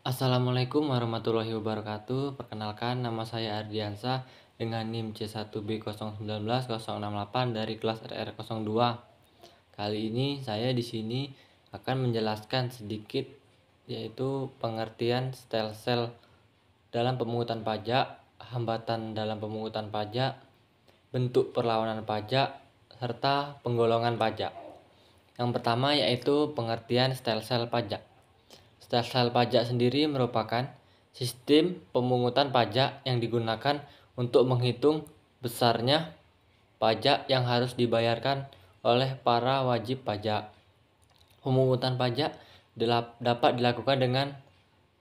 Assalamualaikum warahmatullahi wabarakatuh. Perkenalkan, nama saya Ardiansa dengan NIM C1B019-068 dari kelas RR02. Kali ini saya di sini akan menjelaskan sedikit yaitu pengertian stelsel dalam pemungutan pajak, hambatan dalam pemungutan pajak, bentuk perlawanan pajak, serta penggolongan pajak. Yang pertama yaitu pengertian stelsel pajak. Stelsel pajak sendiri merupakan sistem pemungutan pajak yang digunakan untuk menghitung besarnya pajak yang harus dibayarkan oleh para wajib pajak. Pemungutan pajak dapat dilakukan dengan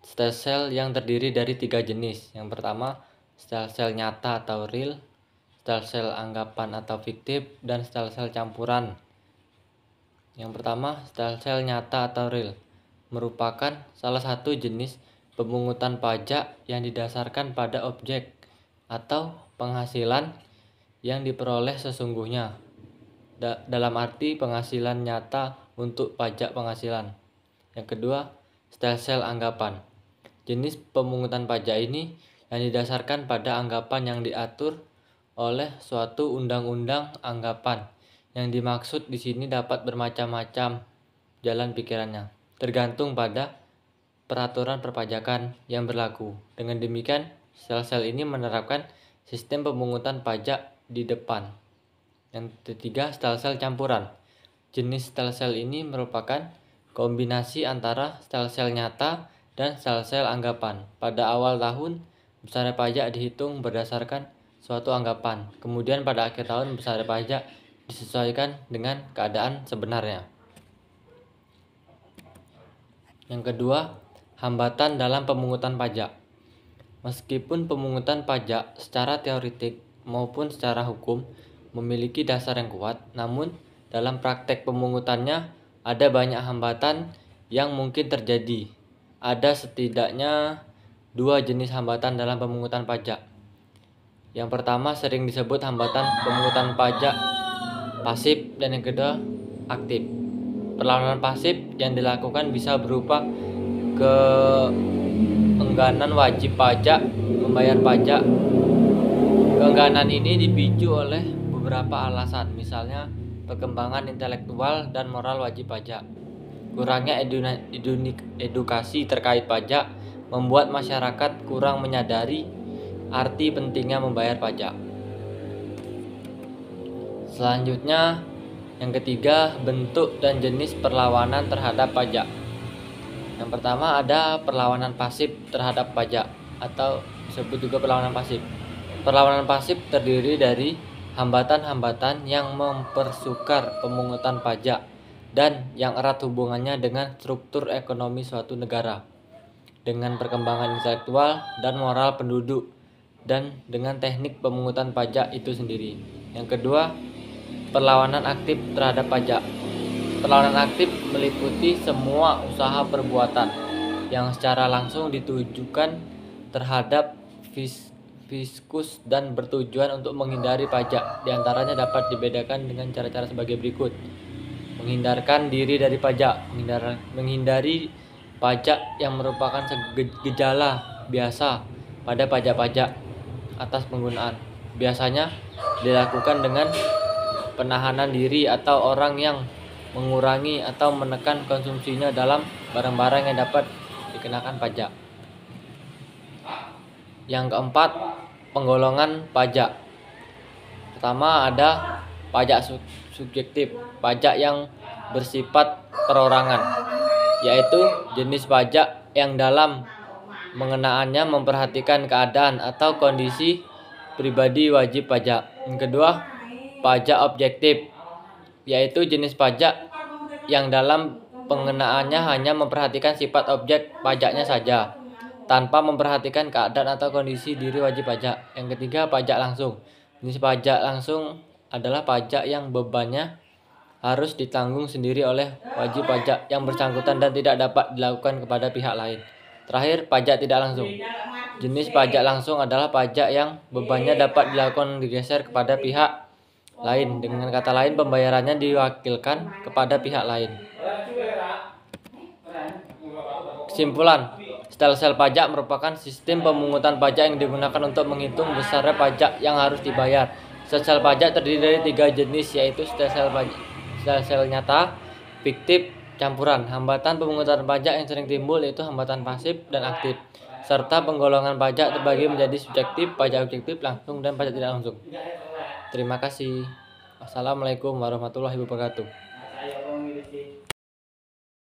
stelsel yang terdiri dari 3 jenis. Yang pertama, stelsel nyata atau real, stelsel anggapan atau fiktif, dan stelsel campuran. Yang pertama, stelsel nyata atau real merupakan salah satu jenis pemungutan pajak yang didasarkan pada objek atau penghasilan yang diperoleh sesungguhnya, dalam arti penghasilan nyata untuk pajak penghasilan. Yang kedua, stelsel anggapan. Jenis pemungutan pajak ini yang didasarkan pada anggapan yang diatur oleh suatu undang-undang anggapan. Yang dimaksud di sini dapat bermacam-macam jalan pikirannya, tergantung pada peraturan perpajakan yang berlaku. Dengan demikian, stelsel ini menerapkan sistem pemungutan pajak di depan. Yang ketiga, stelsel campuran. Jenis stelsel ini merupakan kombinasi antara stelsel nyata dan stelsel anggapan. Pada awal tahun, besar pajak dihitung berdasarkan suatu anggapan. Kemudian pada akhir tahun, besar pajak disesuaikan dengan keadaan sebenarnya. Yang kedua, hambatan dalam pemungutan pajak. Meskipun pemungutan pajak secara teoretik maupun secara hukum memiliki dasar yang kuat, namun dalam praktek pemungutannya ada banyak hambatan yang mungkin terjadi. Ada setidaknya 2 jenis hambatan dalam pemungutan pajak. Yang pertama sering disebut hambatan pemungutan pajak pasif, dan yang kedua aktif. Perlawanan pasif yang dilakukan bisa berupa keengganan wajib pajak membayar pajak. Keengganan ini dipicu oleh beberapa alasan, misalnya perkembangan intelektual dan moral wajib pajak. Kurangnya edukasi terkait pajak membuat masyarakat kurang menyadari arti pentingnya membayar pajak. Selanjutnya, yang ketiga, bentuk dan jenis perlawanan terhadap pajak. Yang pertama ada perlawanan pasif terhadap pajak atau disebut juga perlawanan pasif. Perlawanan pasif terdiri dari hambatan-hambatan yang mempersukar pemungutan pajak dan yang erat hubungannya dengan struktur ekonomi suatu negara, dengan perkembangan intelektual dan moral penduduk, dan dengan teknik pemungutan pajak itu sendiri. Yang kedua, perlawanan aktif terhadap pajak. Perlawanan aktif meliputi semua usaha perbuatan yang secara langsung ditujukan terhadap fiskus dan bertujuan untuk menghindari pajak. Di antaranya dapat dibedakan dengan cara-cara sebagai berikut. Menghindarkan diri dari pajak. Menghindari pajak yang merupakan gejala biasa pada pajak-pajak atas penggunaan. Biasanya dilakukan dengan penahanan diri atau orang yang mengurangi atau menekan konsumsinya dalam barang-barang yang dapat dikenakan pajak. Yang keempat, penggolongan pajak. Pertama ada pajak subjektif, pajak yang bersifat perorangan, yaitu jenis pajak yang dalam mengenaannya memperhatikan keadaan atau kondisi pribadi wajib pajak. Yang kedua, pajak objektif, yaitu jenis pajak yang dalam pengenaannya hanya memperhatikan sifat objek pajaknya saja, tanpa memperhatikan keadaan atau kondisi diri wajib pajak. Yang ketiga, pajak langsung. Jenis pajak langsung adalah pajak yang bebannya harus ditanggung sendiri oleh wajib pajak yang bersangkutan dan tidak dapat dilakukan kepada pihak lain. Terakhir, pajak tidak langsung. Jenis pajak langsung adalah pajak yang bebannya dapat dilakukan digeser kepada pihak lain. Dengan kata lain, pembayarannya diwakilkan kepada pihak lain. Kesimpulan, Stelsel pajak merupakan sistem pemungutan pajak yang digunakan untuk menghitung besarnya pajak yang harus dibayar. Stelsel pajak terdiri dari 3 jenis, yaitu stelsel nyata, fiktif, campuran. Hambatan pemungutan pajak yang sering timbul yaitu hambatan pasif dan aktif, serta penggolongan pajak terbagi menjadi subjektif, pajak objektif, langsung, dan pajak tidak langsung. Terima kasih. Wassalamualaikum warahmatullahi wabarakatuh.